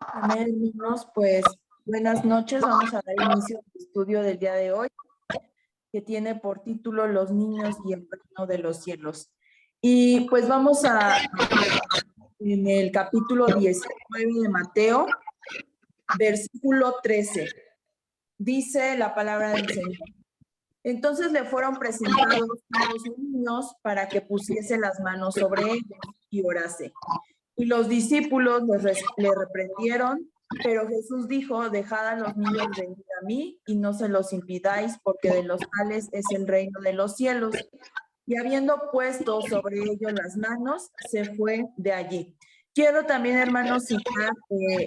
Amén, hermanos, pues buenas noches. Vamos a dar inicio al estudio del día de hoy, que tiene por título Los niños y el reino de los cielos. Y pues vamos a en el capítulo 19 de Mateo, versículo 13. Dice la palabra del Señor. Entonces le fueron presentados los niños para que pusiese las manos sobre ellos y orase. Y los discípulos le reprendieron, pero Jesús dijo: dejad a los niños venir a mí y no se los impidáis, porque de los tales es el reino de los cielos. Y habiendo puesto sobre ellos las manos, se fue de allí. Quiero también, hermanos, citar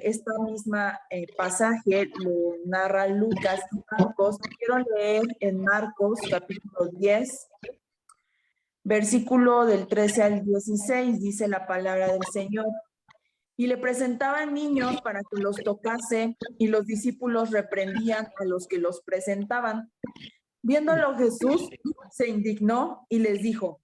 esta misma pasaje, lo narra Lucas y Marcos. Quiero leer en Marcos capítulo 10, versículo del 13 al 16, dice la palabra del Señor. Y le presentaban niños para que los tocase, y los discípulos reprendían a los que los presentaban. Viéndolo Jesús, se indignó y les dijo: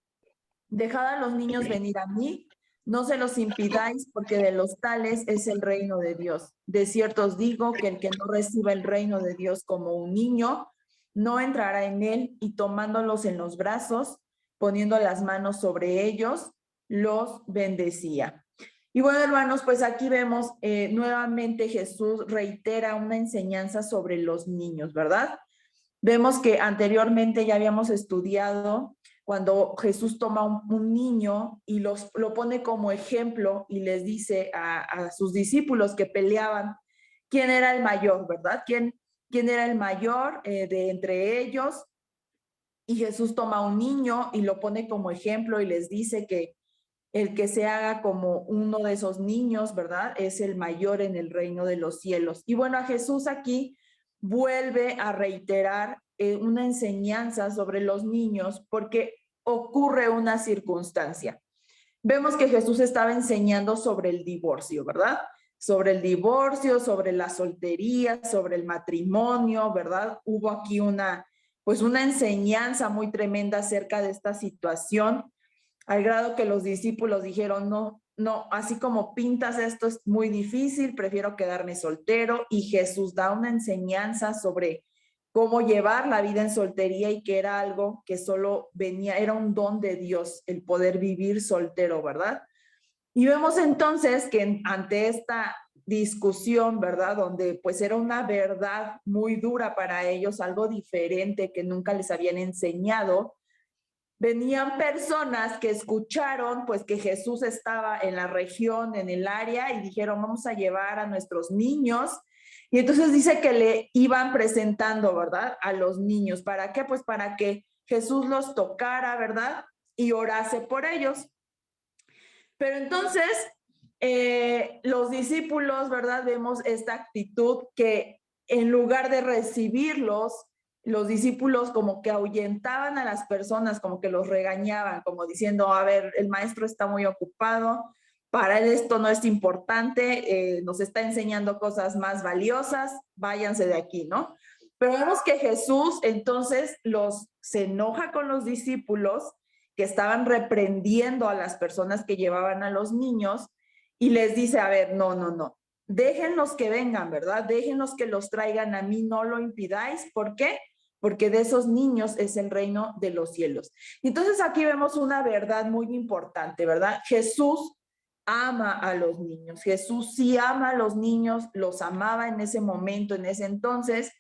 dejad a los niños venir a mí, no se los impidáis, porque de los tales es el reino de Dios. De cierto os digo que el que no reciba el reino de Dios como un niño, no entrará en él. Y tomándolos en los brazos, poniendo las manos sobre ellos, los bendecía. Y bueno, hermanos, pues aquí vemos nuevamente Jesús reitera una enseñanza sobre los niños, ¿verdad? Vemos que anteriormente ya habíamos estudiado cuando Jesús toma un niño y lo pone como ejemplo y les dice a sus discípulos que peleaban quién era el mayor, ¿verdad? ¿Quién era el mayor de entre ellos? Y Jesús toma un niño y lo pone como ejemplo y les dice que el que se haga como uno de esos niños, ¿verdad? Es el mayor en el reino de los cielos. Y bueno, a Jesús aquí vuelve a reiterar una enseñanza sobre los niños porque ocurre una circunstancia. Vemos que Jesús estaba enseñando sobre el divorcio, ¿verdad? Sobre el divorcio, sobre la soltería, sobre el matrimonio, ¿verdad? Hubo aquí pues una enseñanza muy tremenda acerca de esta situación, al grado que los discípulos dijeron: no, no, así como pintas esto es muy difícil, prefiero quedarme soltero. Y Jesús da una enseñanza sobre cómo llevar la vida en soltería y que era algo que solo venía, era un don de Dios el poder vivir soltero, ¿verdad? Y vemos entonces que ante esta discusión, ¿verdad? Donde pues era una verdad muy dura para ellos, algo diferente que nunca les habían enseñado, venían personas que escucharon pues que Jesús estaba en la región, en el área, y dijeron: vamos a llevar a nuestros niños. Y entonces dice que le iban presentando, ¿verdad?, a los niños. ¿Para qué? Pues para que Jesús los tocara, ¿verdad?, y orase por ellos. Pero entonces los discípulos, ¿verdad?, vemos esta actitud que en lugar de recibirlos, los discípulos como que ahuyentaban a las personas, como que los regañaban, como diciendo: a ver, el maestro está muy ocupado, para él esto no es importante, nos está enseñando cosas más valiosas, váyanse de aquí, ¿no? Pero vemos que Jesús entonces se enoja con los discípulos que estaban reprendiendo a las personas que llevaban a los niños y les dice: a ver, no, no, no, déjenlos que vengan, ¿verdad? Déjenlos que los traigan a mí, no lo impidáis. ¿Por qué? Porque de esos niños es el reino de los cielos. Entonces aquí vemos una verdad muy importante, ¿verdad? Jesús ama a los niños. Jesús sí ama a los niños, los amaba en ese momento, en ese entonces,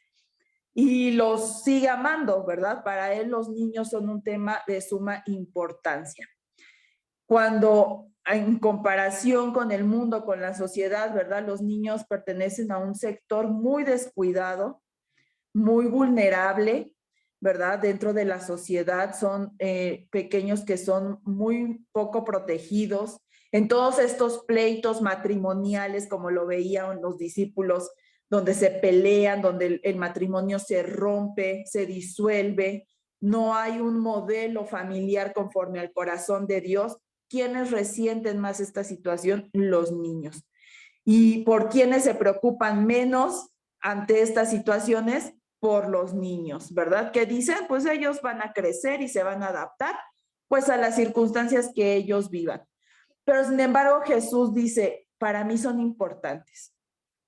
y los sigue amando, ¿verdad? Para él los niños son un tema de suma importancia. Cuando en comparación con el mundo, con la sociedad, ¿verdad?, los niños pertenecen a un sector muy descuidado, muy vulnerable, ¿verdad? Dentro de la sociedad son pequeños que son muy poco protegidos. En todos estos pleitos matrimoniales, como lo veían los discípulos, donde se pelean, donde el matrimonio se rompe, se disuelve, no hay un modelo familiar conforme al corazón de Dios. ¿Quiénes resienten más esta situación? Los niños. ¿Y por quiénes se preocupan menos ante estas situaciones? Por los niños, ¿verdad? Que dicen, pues ellos van a crecer y se van a adaptar pues a las circunstancias que ellos vivan. Pero sin embargo Jesús dice: para mí son importantes.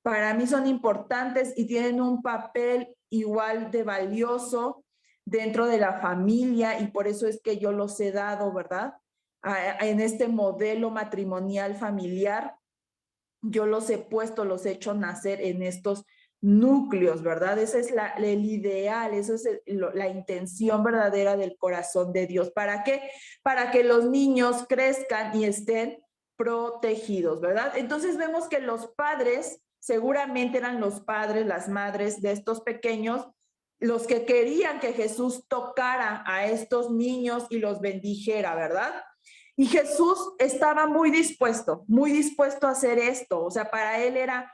para mí son importantes y tienen un papel igual de valioso dentro de la familia y por eso es que yo los he dado, ¿verdad? En este modelo matrimonial familiar, yo los he puesto, los he hecho nacer en estos núcleos, ¿verdad? Ese es el ideal, eso es la intención verdadera del corazón de Dios. ¿Para qué? Para que los niños crezcan y estén protegidos, ¿verdad? Entonces vemos que los padres, seguramente eran los padres, las madres de estos pequeños, los que querían que Jesús tocara a estos niños y los bendijera, ¿verdad? Y Jesús estaba muy dispuesto a hacer esto. O sea, para él era,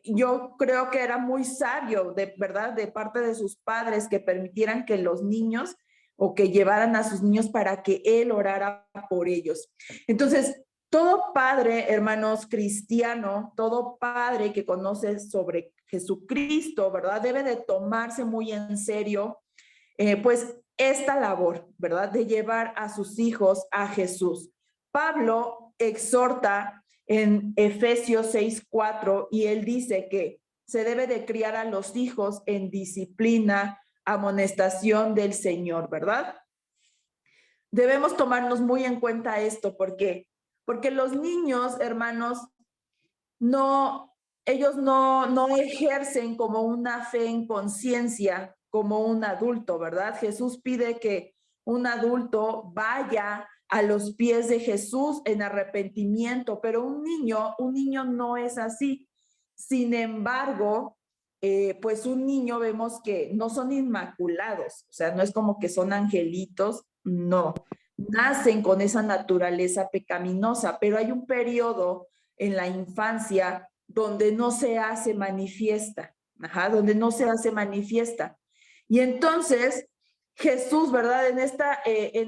yo creo que era muy sabio, de verdad, de parte de sus padres que permitieran que los niños o que llevaran a sus niños para que él orara por ellos. Entonces, todo padre, hermanos, cristiano, todo padre que conoce sobre Jesucristo, ¿verdad? Debe de tomarse muy en serio, pues, esta labor, ¿verdad? De llevar a sus hijos a Jesús. Pablo exhorta en Efesios 6:4 y él dice que se debe de criar a los hijos en disciplina, amonestación del Señor, ¿verdad? Debemos tomarnos muy en cuenta esto, porque los niños, hermanos, no, ellos no ejercen como una fe en conciencia como un adulto, ¿verdad? Jesús pide que un adulto vaya a los pies de Jesús en arrepentimiento, pero un niño no es así. Sin embargo, pues un niño vemos que no son inmaculados, o sea, no es como que son angelitos, no, nacen con esa naturaleza pecaminosa, pero hay un periodo en la infancia donde no se hace manifiesta, donde no se hace manifiesta. Y entonces Jesús, ¿verdad? En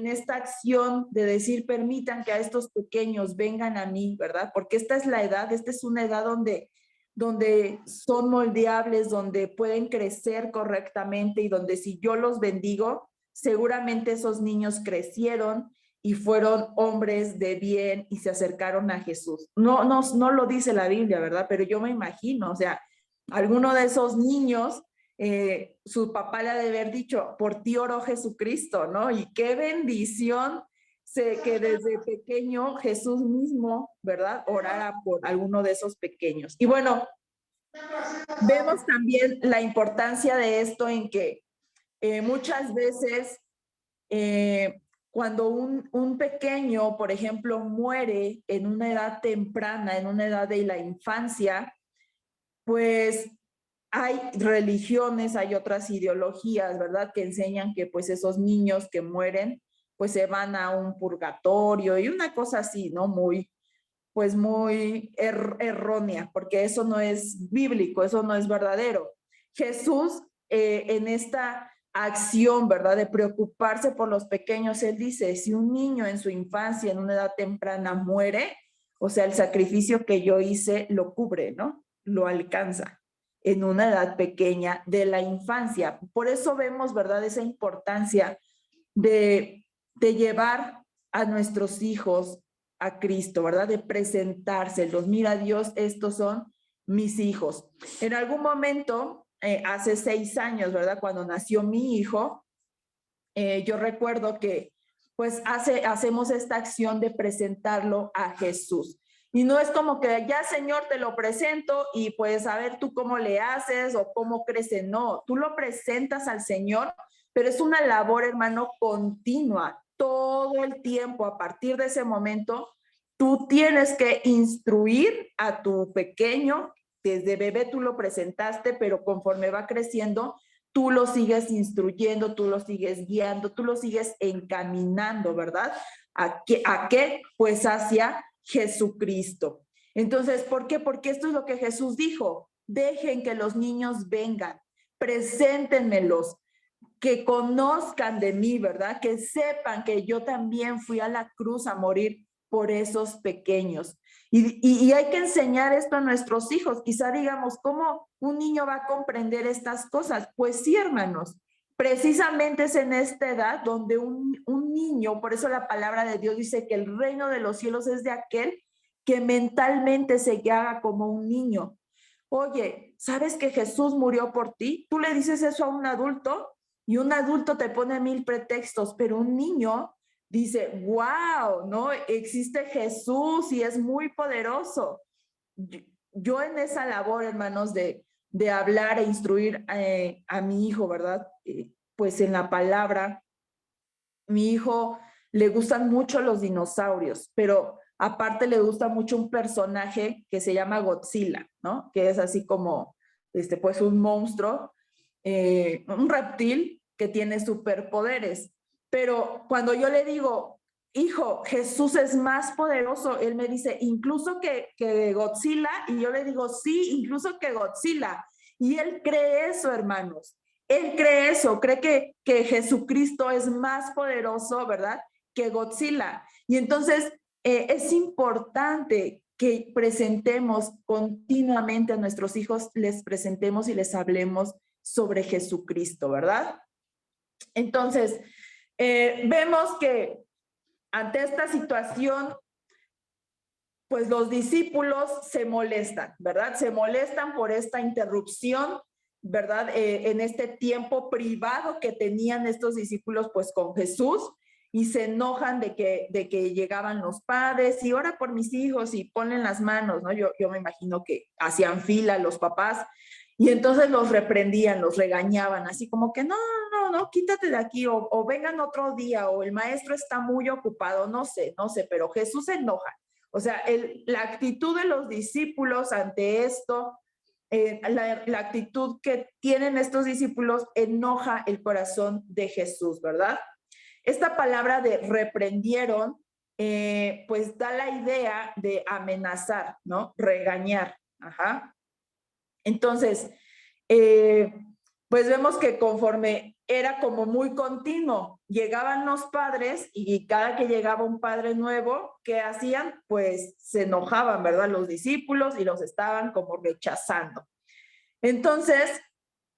esta acción de decir, permitan que a estos pequeños vengan a mí, ¿verdad? Porque esta es la edad, esta es una edad donde son moldeables, donde pueden crecer correctamente y donde si yo los bendigo, seguramente esos niños crecieron y fueron hombres de bien y se acercaron a Jesús. No lo dice la Biblia, ¿verdad? Pero yo me imagino, o sea, alguno de esos niños, su papá le ha de haber dicho, por ti oró Jesucristo, ¿no? Y qué bendición que desde pequeño Jesús mismo, ¿verdad? Orara por alguno de esos pequeños. Y bueno, vemos también la importancia de esto en que muchas veces cuando un pequeño, por ejemplo, muere en una edad temprana, en una edad de la infancia, pues hay religiones, hay otras ideologías, ¿verdad? Que enseñan que pues esos niños que mueren, pues se van a un purgatorio y una cosa así, ¿no? Pues muy errónea, porque eso no es bíblico, eso no es verdadero. Jesús en esta acción, ¿verdad? De preocuparse por los pequeños, él dice, si un niño en su infancia, en una edad temprana, muere, o sea, el sacrificio que yo hice lo cubre, ¿no? Lo alcanza en una edad pequeña de la infancia. Por eso vemos, ¿verdad? Esa importancia de llevar a nuestros hijos a Cristo, ¿verdad? De presentárselos. Mira, Dios, estos son mis hijos. En algún momento, hace 6 años, ¿verdad? Cuando nació mi hijo, yo recuerdo que pues hacemos esta acción de presentarlo a Jesús. Y no es como que ya, Señor, te lo presento y pues a ver tú cómo le haces o cómo crece. No, tú lo presentas al Señor, pero es una labor, hermano, continua. Todo el tiempo, a partir de ese momento, tú tienes que instruir a tu pequeño. Desde bebé tú lo presentaste, pero conforme va creciendo, tú lo sigues instruyendo, tú lo sigues guiando, tú lo sigues encaminando, ¿verdad? ¿A qué? Pues hacia Jesucristo. Entonces, ¿por qué? Porque esto es lo que Jesús dijo. Dejen que los niños vengan, preséntenmelos, que conozcan de mí, ¿verdad? Que sepan que yo también fui a la cruz a morir por esos pequeños. Y hay que enseñar esto a nuestros hijos. Quizá digamos, ¿cómo un niño va a comprender estas cosas? Pues sí, hermanos, precisamente es en esta edad donde un niño, por eso la palabra de Dios dice que el reino de los cielos es de aquel que mentalmente se haga como un niño. oye, ¿sabes que Jesús murió por ti? Tú le dices eso a un adulto y un adulto te pone 1000 pretextos, pero un niño dice, wow, ¿no? Existe Jesús y es muy poderoso. Yo en esa labor, hermanos, de hablar e instruir a mi hijo, ¿verdad? Pues en la palabra, mi hijo le gustan mucho los dinosaurios, pero aparte le gusta mucho un personaje que se llama Godzilla, ¿no? Que es así como, pues un monstruo, un reptil que tiene superpoderes. Pero cuando yo le digo, hijo, Jesús es más poderoso, él me dice, incluso que Godzilla, y yo le digo, sí, incluso que Godzilla. Y él cree eso, hermanos. Él cree eso, cree que Jesucristo es más poderoso, ¿verdad? Que Godzilla. Y entonces es importante que presentemos continuamente a nuestros hijos, les presentemos y les hablemos sobre Jesucristo, ¿verdad? Entonces, vemos que ante esta situación, pues los discípulos se molestan, ¿verdad? Se molestan por esta interrupción, ¿verdad? En este tiempo privado que tenían estos discípulos pues con Jesús y se enojan de que llegaban los padres y ora por mis hijos y ponen las manos, ¿no? Yo me imagino que hacían fila los papás y entonces los reprendían, los regañaban, así como que no, quítate de aquí o vengan otro día o el maestro está muy ocupado, no sé, pero Jesús se enoja. O sea, la actitud de los discípulos ante esto, la actitud que tienen estos discípulos enoja el corazón de Jesús, ¿verdad? Esta palabra de reprendieron, pues da la idea de amenazar, ¿no? Regañar, ajá. Entonces, pues vemos que conforme era como muy continuo, llegaban los padres y cada que llegaba un padre nuevo, ¿qué hacían? Pues se enojaban, ¿verdad? Los discípulos y los estaban como rechazando. Entonces,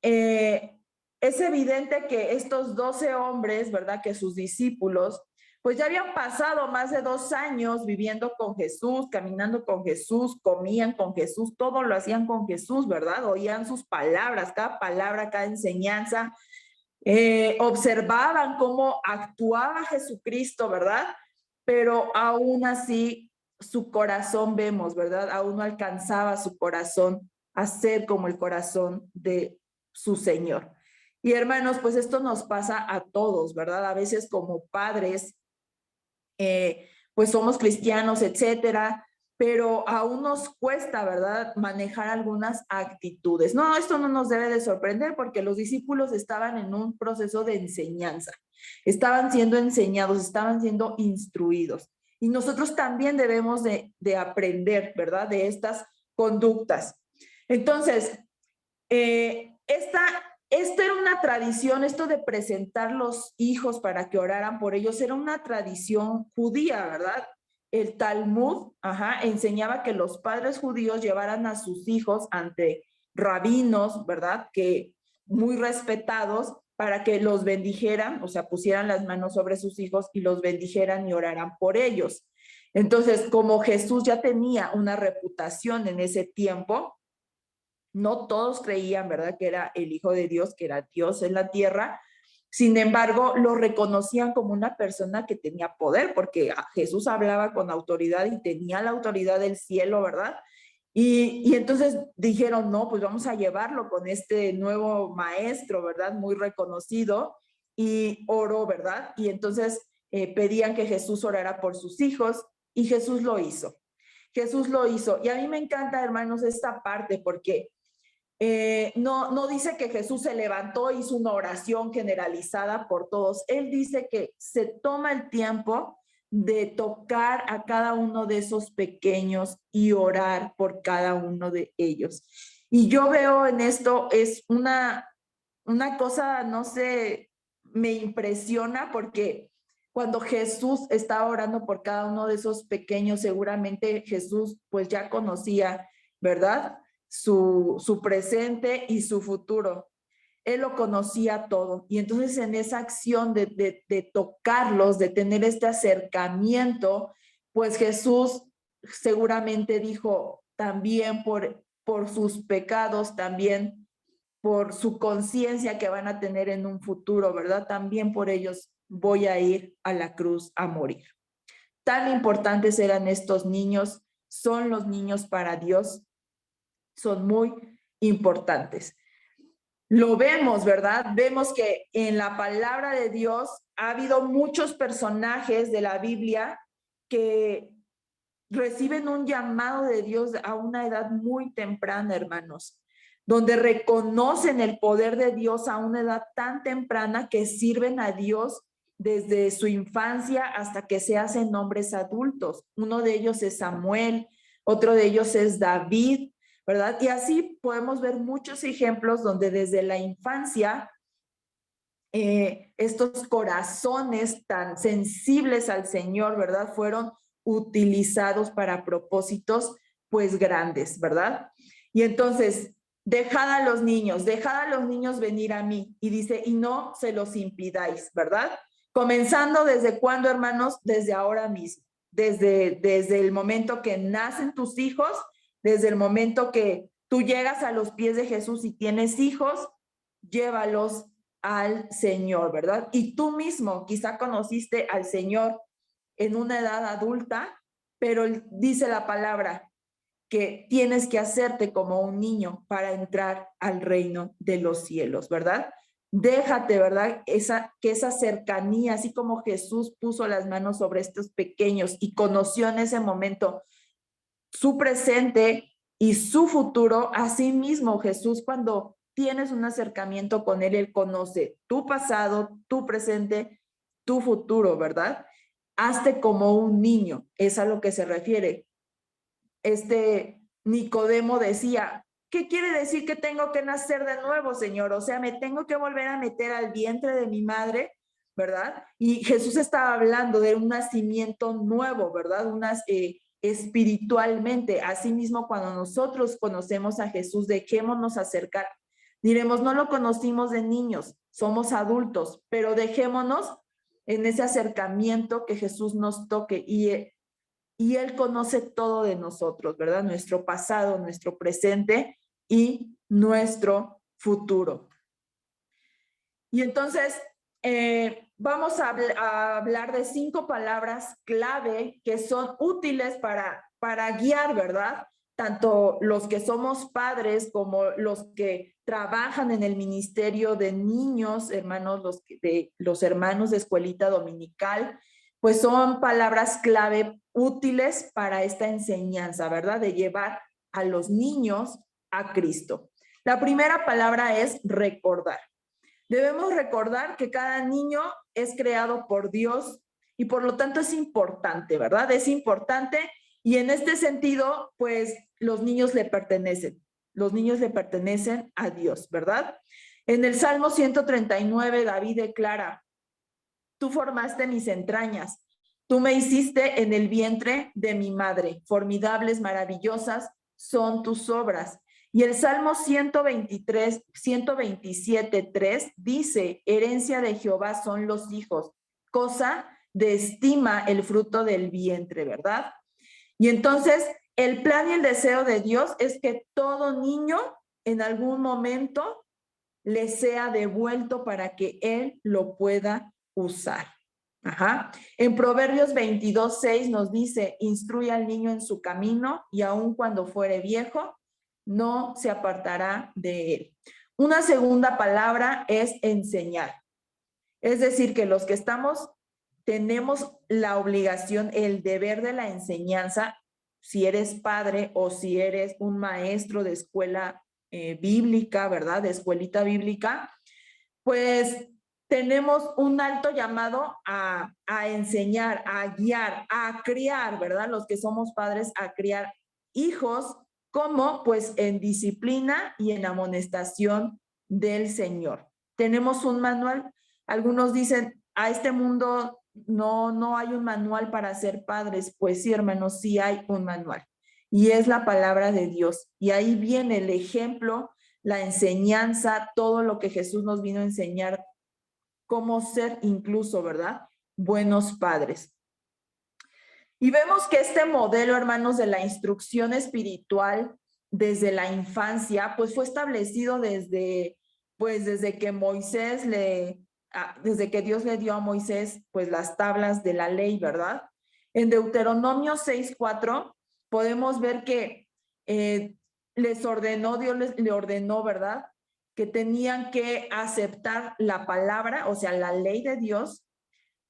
es evidente que estos 12 hombres, ¿verdad? Que sus discípulos, pues ya habían pasado más de 2 años viviendo con Jesús, caminando con Jesús, comían con Jesús, todo lo hacían con Jesús, ¿verdad? Oían sus palabras, cada palabra, cada enseñanza, observaban cómo actuaba Jesucristo, ¿verdad? Pero aún así su corazón vemos, ¿verdad? Aún no alcanzaba su corazón a ser como el corazón de su Señor. Y hermanos, pues esto nos pasa a todos, ¿verdad? A veces como padres, pues somos cristianos, etcétera, pero aún nos cuesta, ¿verdad?, manejar algunas actitudes. No, esto no nos debe de sorprender porque los discípulos estaban en un proceso de enseñanza, estaban siendo enseñados, estaban siendo instruidos. Y nosotros también debemos de aprender, ¿verdad?, de estas conductas. Entonces, esta era una tradición, esto de presentar los hijos para que oraran por ellos, era una tradición judía, ¿verdad? El Talmud, enseñaba que los padres judíos llevaran a sus hijos ante rabinos, ¿verdad? Que muy respetados para que los bendijeran, o sea, pusieran las manos sobre sus hijos y los bendijeran y oraran por ellos. Entonces, como Jesús ya tenía una reputación en ese tiempo, no todos creían, ¿verdad?, que era el Hijo de Dios, que era Dios en la tierra. Sin embargo, lo reconocían como una persona que tenía poder, porque Jesús hablaba con autoridad y tenía la autoridad del cielo, ¿verdad? Y entonces dijeron, no, pues vamos a llevarlo con este nuevo maestro, ¿verdad? Muy reconocido. Y oró, ¿verdad? Y entonces pedían que Jesús orara por sus hijos y Jesús lo hizo. Jesús lo hizo. Y a mí me encanta, hermanos, esta parte porque no dice que Jesús se levantó e hizo una oración generalizada por todos. Él dice que se toma el tiempo de tocar a cada uno de esos pequeños y orar por cada uno de ellos. Y yo veo en esto es una cosa, no sé, me impresiona porque cuando Jesús estaba orando por cada uno de esos pequeños, seguramente Jesús pues ya conocía, ¿verdad?, su presente y su futuro. Él lo conocía todo. Y entonces en esa acción de tocarlos, de tener este acercamiento, pues Jesús seguramente dijo, también por por sus pecados, también por su conciencia que van a tener en un futuro, ¿verdad? También por ellos voy a ir a la cruz a morir. Tan importantes eran estos niños, son los niños para Dios, son muy importantes. Lo vemos, ¿verdad? Vemos que en la palabra de Dios ha habido muchos personajes de la Biblia que reciben un llamado de Dios a una edad muy temprana, hermanos, donde reconocen el poder de Dios a una edad tan temprana que sirven a Dios desde su infancia hasta que se hacen hombres adultos. Uno de ellos es Samuel, otro de ellos es David, ¿verdad? Y así podemos ver muchos ejemplos donde desde la infancia estos corazones tan sensibles al Señor, ¿verdad? Fueron utilizados para propósitos pues grandes, ¿verdad? Y entonces, dejad a los niños venir a mí. Y dice, y no se los impidáis, ¿verdad? Comenzando desde cuándo, hermanos, desde ahora mismo, desde el momento que nacen tus hijos, desde el momento que tú llegas a los pies de Jesús y tienes hijos, llévalos al Señor, ¿verdad? Y tú mismo quizá conociste al Señor en una edad adulta, pero dice la palabra que tienes que hacerte como un niño para entrar al reino de los cielos, ¿verdad? Déjate, ¿verdad? Que esa cercanía, así como Jesús puso las manos sobre estos pequeños y conoció en ese momento su presente y su futuro, así mismo Jesús, cuando tienes un acercamiento con Él conoce tu pasado, tu presente, tu futuro, ¿verdad? Hazte como un niño, es a lo que se refiere. Nicodemo decía, ¿qué quiere decir que tengo que nacer de nuevo, Señor? O sea, me tengo que volver a meter al vientre de mi madre, ¿verdad? Y Jesús estaba hablando de un nacimiento nuevo, ¿verdad? Espiritualmente. Asimismo, cuando nosotros conocemos a Jesús, dejémonos acercar. Diremos, no lo conocimos de niños, somos adultos, pero dejémonos en ese acercamiento que Jesús nos toque y Él conoce todo de nosotros, ¿verdad? Nuestro pasado, nuestro presente y nuestro futuro. Y entonces, vamos a hablar de 5 palabras clave que son útiles para guiar, ¿verdad? Tanto los que somos padres como los que trabajan en el ministerio de niños, hermanos, los hermanos de escuelita dominical, pues son palabras clave útiles para esta enseñanza, ¿verdad? De llevar a los niños a Cristo. La primera palabra es recordar. Debemos recordar que cada niño es creado por Dios y por lo tanto es importante, ¿verdad? Es importante y en este sentido, pues los niños le pertenecen. Los niños le pertenecen a Dios, ¿verdad? En el Salmo 139, David declara, tú formaste mis entrañas, tú me hiciste en el vientre de mi madre, formidables, maravillosas son tus obras. Y el Salmo 127:3 dice, herencia de Jehová son los hijos, cosa de estima el fruto del vientre, ¿verdad? Y entonces, el plan y el deseo de Dios es que todo niño en algún momento le sea devuelto para que él lo pueda usar. Ajá. En Proverbios 22:6 nos dice, instruye al niño en su camino y aun cuando fuere viejo, no se apartará de él. Una segunda palabra es enseñar. Es decir, que los que tenemos la obligación, el deber de la enseñanza, si eres padre o si eres un maestro de escuela bíblica, ¿verdad? De escuelita bíblica, pues tenemos un alto llamado a enseñar, a guiar, a criar, ¿verdad? Los que somos padres, a criar hijos, como pues en disciplina y en amonestación del Señor. Tenemos un manual. Algunos dicen, a este mundo no hay un manual para ser padres. Pues sí, hermanos, sí hay un manual. Y es la palabra de Dios. Y ahí viene el ejemplo, la enseñanza, todo lo que Jesús nos vino a enseñar, cómo ser incluso, ¿verdad? Buenos padres. Y vemos que este modelo, hermanos, de la instrucción espiritual desde la infancia, pues fue establecido desde que desde que Dios le dio a Moisés, pues las tablas de la ley, ¿verdad? En Deuteronomio 6:4 podemos ver que Dios le ordenó, ¿verdad? Que tenían que aceptar la palabra, o sea, la ley de Dios,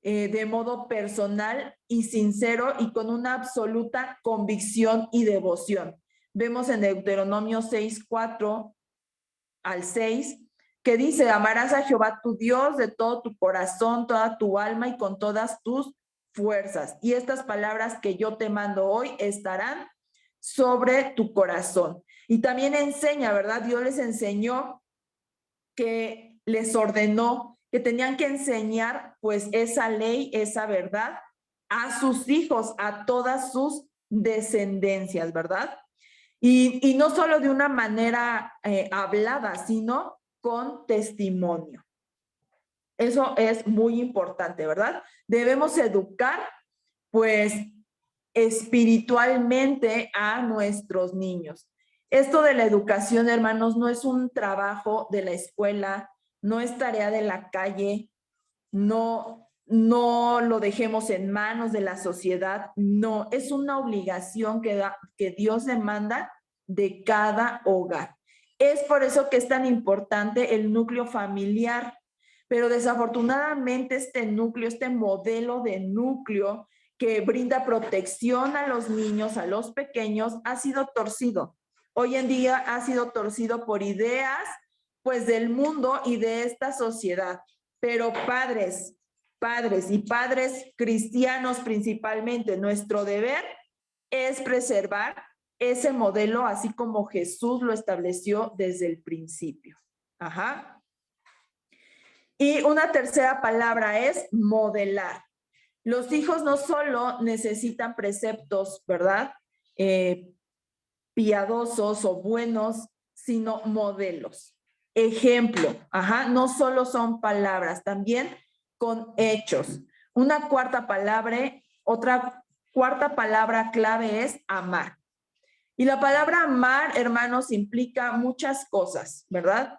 de modo personal y sincero y con una absoluta convicción y devoción. Vemos en Deuteronomio 6:4 al 6, que dice: amarás a Jehová tu Dios de todo tu corazón, toda tu alma y con todas tus fuerzas. Y estas palabras que yo te mando hoy estarán sobre tu corazón. Y también enseña, ¿verdad? Dios les enseñó, que les ordenó que tenían que enseñar pues esa ley, esa verdad a sus hijos, a todas sus descendencias, ¿verdad? Y no solo de una manera hablada, sino con testimonio. Eso es muy importante, ¿verdad? Debemos educar, pues, espiritualmente a nuestros niños. Esto de la educación, hermanos, no es un trabajo de la escuela, no es tarea de la calle, no lo dejemos en manos de la sociedad, no, es una obligación que Dios demanda de cada hogar. Es por eso que es tan importante el núcleo familiar, pero desafortunadamente este núcleo, este modelo de núcleo que brinda protección a los niños, a los pequeños, ha sido torcido. Hoy en día ha sido torcido por ideas, pues, del mundo y de esta sociedad. Pero padres y padres cristianos principalmente, nuestro deber es preservar ese modelo así como Jesús lo estableció desde el principio. Ajá. Y una tercera palabra es modelar. Los hijos no solo necesitan preceptos, ¿verdad? Piadosos o buenos, sino modelos. Ejemplo, no solo son palabras, también con hechos. Otra cuarta palabra clave es amar. Y la palabra amar, hermanos, implica muchas cosas, ¿verdad?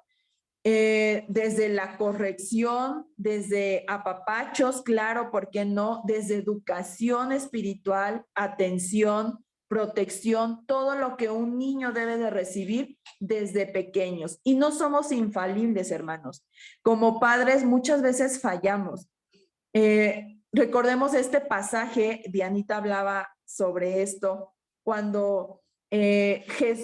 Desde la corrección, desde apapachos, claro, ¿por qué no? Desde educación espiritual, atención, protección, todo lo que un niño debe de recibir desde pequeños. Y no somos infalibles, hermanos. Como padres muchas veces fallamos. Recordemos este pasaje, Dianita hablaba sobre esto, cuando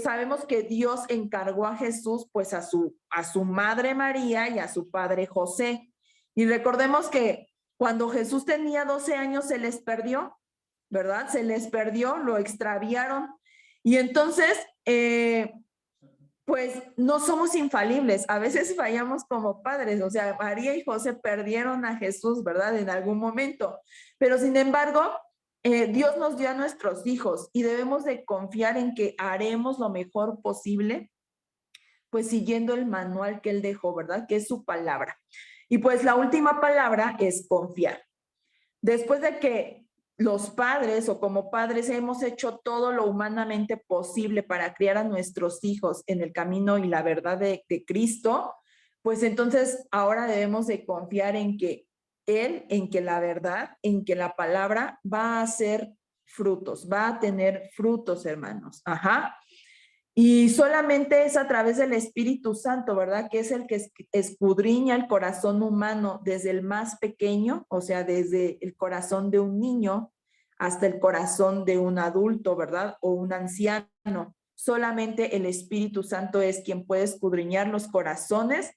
sabemos que Dios encargó a Jesús pues a su madre María y a su padre José. Y recordemos que cuando Jesús tenía 12 años se les perdió, ¿verdad? Se les perdió, lo extraviaron. Y entonces, pues no somos infalibles, a veces fallamos como padres, o sea, María y José perdieron a Jesús, ¿verdad? En algún momento, pero sin embargo, Dios nos dio a nuestros hijos y debemos de confiar en que haremos lo mejor posible, pues siguiendo el manual que Él dejó, ¿verdad? Que es su palabra. Y pues la última palabra es confiar. Después de que los padres o como padres hemos hecho todo lo humanamente posible para criar a nuestros hijos en el camino y la verdad de Cristo, pues entonces ahora debemos de confiar en que Él, en que la verdad, en que la palabra va a hacer frutos, va a tener frutos, hermanos. Ajá. Y solamente es a través del Espíritu Santo, ¿verdad? Que es el que escudriña el corazón humano desde el más pequeño, o sea, desde el corazón de un niño hasta el corazón de un adulto, ¿verdad? O un anciano. Solamente el Espíritu Santo es quien puede escudriñar los corazones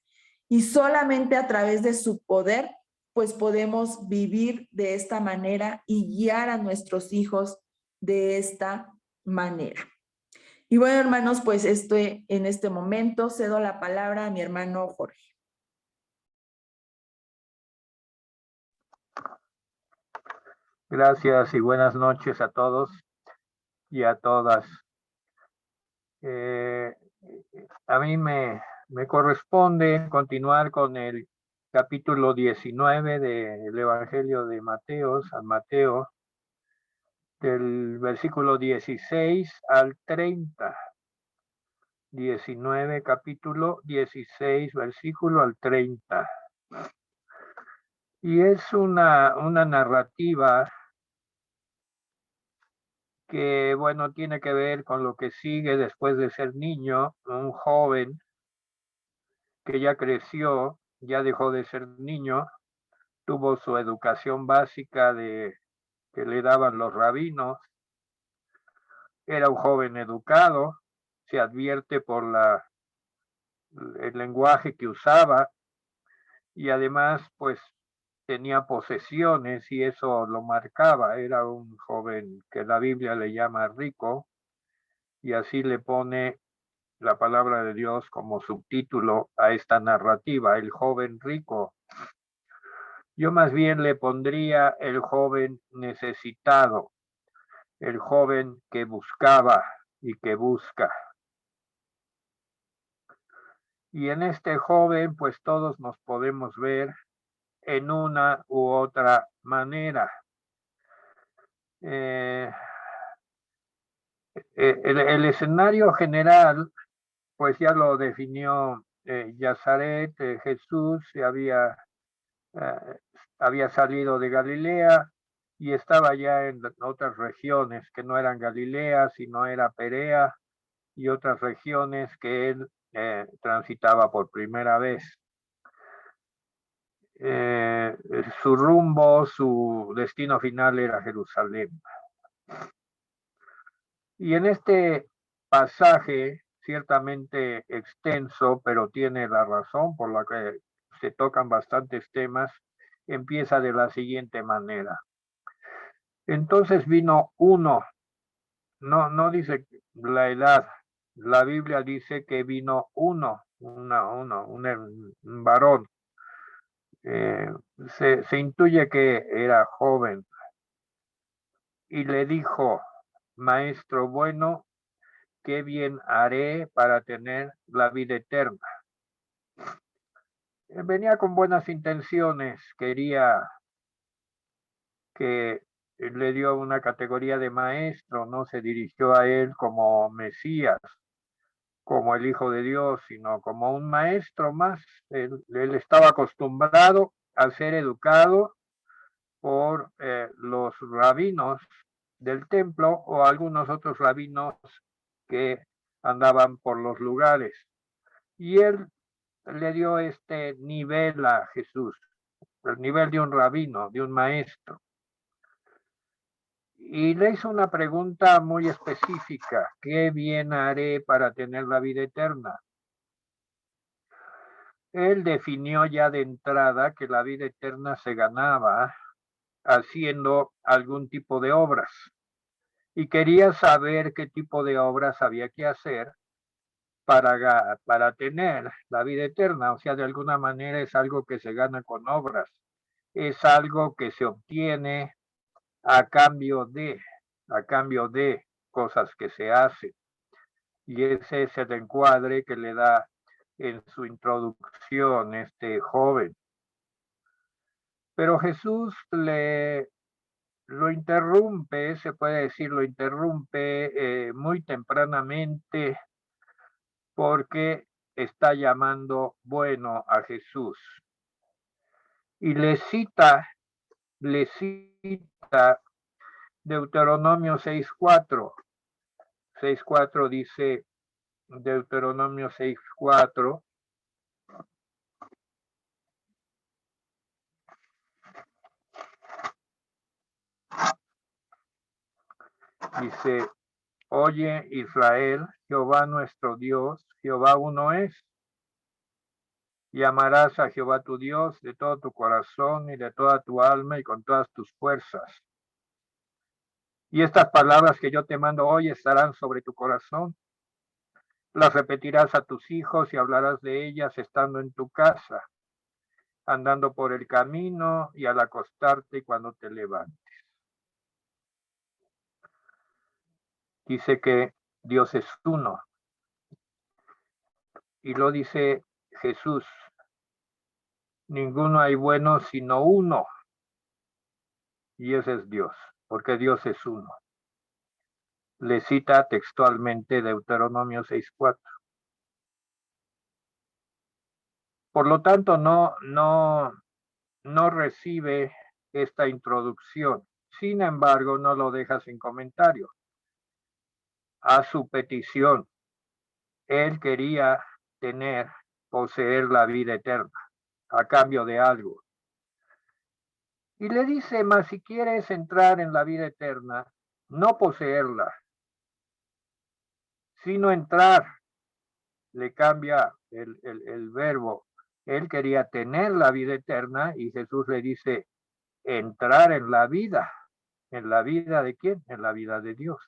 y solamente a través de su poder, pues podemos vivir de esta manera y guiar a nuestros hijos de esta manera. Y bueno, hermanos, pues en este momento cedo la palabra a mi hermano Jorge. Gracias y buenas noches a todos y a todas. A mí me corresponde continuar con el capítulo 19 del Evangelio de Mateo, San Mateo, del versículo 16 al 30. 19, capítulo 16, versículo al 30. Y es una narrativa que, bueno, tiene que ver con lo que sigue después de ser niño, un joven que ya creció, ya dejó de ser niño, tuvo su educación básica que le daban los rabinos, era un joven educado, se advierte por el lenguaje que usaba y además pues tenía posesiones y eso lo marcaba, era un joven que la Biblia le llama rico y así le pone la palabra de Dios como subtítulo a esta narrativa, el joven rico. Yo más bien le pondría el joven necesitado, el joven que buscaba y que busca. Y en este joven, pues todos nos podemos ver en una u otra manera. El escenario general, pues ya lo definió Yazaret, Jesús había salido de Galilea y estaba ya en otras regiones que no eran Galilea, sino era Perea y otras regiones que él transitaba por primera vez. Su rumbo, su destino final era Jerusalén. Y en este pasaje, ciertamente extenso, pero tiene la razón por la que se tocan bastantes temas, empieza de la siguiente manera. Entonces vino uno, no dice la edad, la Biblia dice que vino uno, un varón. Se intuye que era joven y le dijo, maestro bueno, qué bien haré para tener la vida eterna. Venía con buenas intenciones, quería que le dio una categoría de maestro, no se dirigió a él como Mesías, como el Hijo de Dios, sino como un maestro más. Él estaba acostumbrado a ser educado por los rabinos del templo o algunos otros rabinos que andaban por los lugares. Y él le dio este nivel a Jesús, el nivel de un rabino, de un maestro. Y le hizo una pregunta muy específica, ¿qué bien haré para tener la vida eterna? Él definió ya de entrada que la vida eterna se ganaba haciendo algún tipo de obras y quería saber qué tipo de obras había que hacer para tener la vida eterna. O sea, de alguna manera es algo que se gana con obras, es algo que se obtiene a cambio de cosas que se hacen. Y ese es el encuadre que le da en su introducción este joven. Pero Jesús lo interrumpe, se puede decir, lo interrumpe muy tempranamente porque está llamando bueno a Jesús. Y le cita Deuteronomio 6:4. 6:4 dice Deuteronomio 6:4. Dice, oye Israel, Jehová nuestro Dios, Jehová uno es. Y amarás a Jehová tu Dios de todo tu corazón y de toda tu alma y con todas tus fuerzas. Y estas palabras que yo te mando hoy estarán sobre tu corazón. Las repetirás a tus hijos y hablarás de ellas estando en tu casa, andando por el camino y al acostarte y cuando te levantes. Dice que Dios es uno. Y lo dice Jesús. Ninguno hay bueno sino uno. Y ese es Dios, porque Dios es uno. Le cita textualmente Deuteronomio 6:4. Por lo tanto, no recibe esta introducción. Sin embargo, no lo deja sin comentario. A su petición, él quería poseer la vida eterna a cambio de algo. Y le dice, mas si quieres entrar en la vida eterna, no poseerla, sino entrar. Le cambia el verbo. Él quería tener la vida eterna y Jesús le dice, entrar en la vida. ¿En la vida de quién? En la vida de Dios.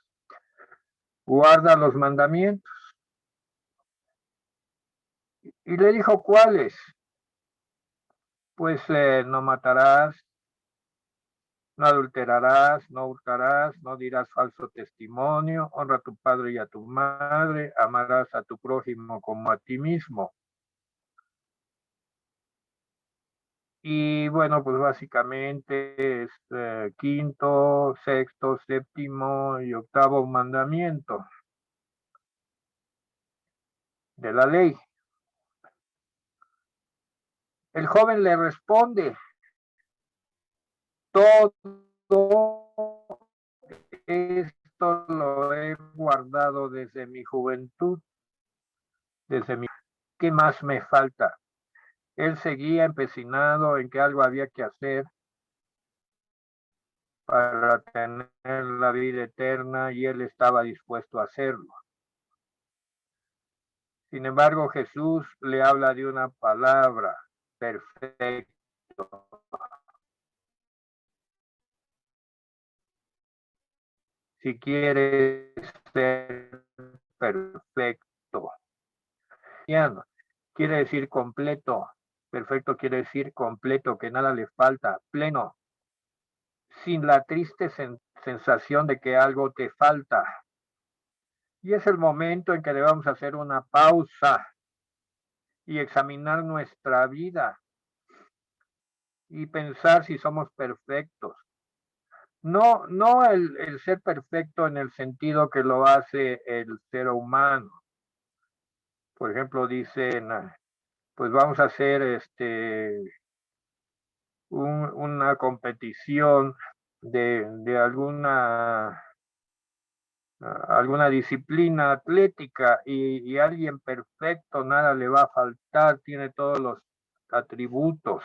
Guarda los mandamientos. Y le dijo, ¿cuáles? Pues no matarás, no adulterarás, no hurtarás, no dirás falso testimonio, honra a tu padre y a tu madre, amarás a tu prójimo como a ti mismo. Y bueno, pues básicamente es quinto, sexto, séptimo y octavo mandamiento de la ley. El joven le responde, todo esto lo he guardado desde mi juventud, ¿qué más me falta? Él seguía empecinado en que algo había que hacer para tener la vida eterna y él estaba dispuesto a hacerlo. Sin embargo, Jesús le habla de una palabra, perfecto. Si quieres ser perfecto, quiere decir completo. Perfecto quiere decir completo, que nada le falta, pleno, sin la triste sensación de que algo te falta. Y es el momento en que debemos hacer una pausa y examinar nuestra vida y pensar si somos perfectos. No el ser perfecto en el sentido que lo hace el ser humano. Por ejemplo, dicen, pues vamos a hacer una competición de alguna disciplina atlética y alguien perfecto, nada le va a faltar, tiene todos los atributos.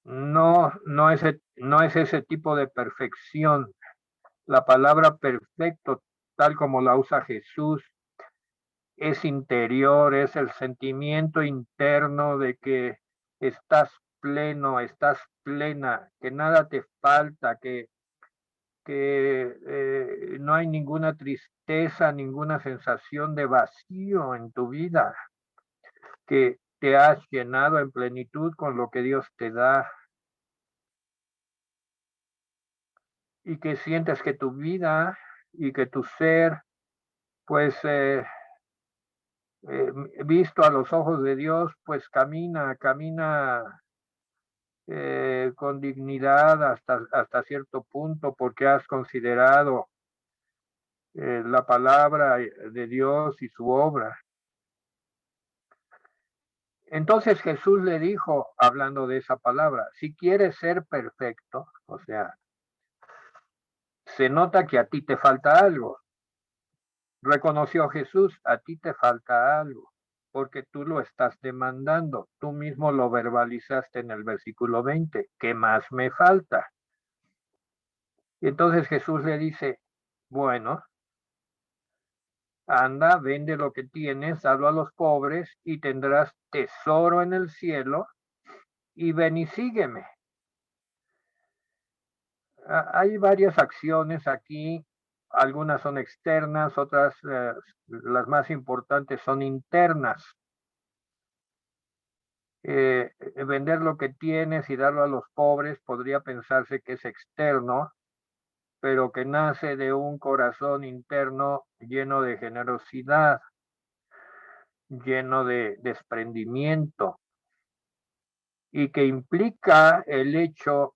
No es ese tipo de perfección. La palabra perfecto, tal como la usa Jesús, es interior, es el sentimiento interno de que estás pleno, estás plena, que nada te falta, que no hay ninguna tristeza, ninguna sensación de vacío en tu vida, que te has llenado en plenitud con lo que Dios te da y que sientes que tu vida y que tu ser, pues visto a los ojos de Dios, pues camina con dignidad hasta cierto punto porque has considerado la palabra de Dios y su obra. Entonces Jesús le dijo, hablando de esa palabra, si quieres ser perfecto, o sea, se nota que a ti te falta algo. Reconoció Jesús, a ti te falta algo, porque tú lo estás demandando. Tú mismo lo verbalizaste en el versículo 20. ¿Qué más me falta? Y entonces Jesús le dice, bueno, anda, vende lo que tienes, dalo a los pobres y tendrás tesoro en el cielo y ven y sígueme. Hay varias acciones aquí, algunas son externas, otras, las más importantes, son internas. Vender lo que tienes y darlo a los pobres podría pensarse que es externo, pero que nace de un corazón interno lleno de generosidad, lleno de desprendimiento, y que implica el hecho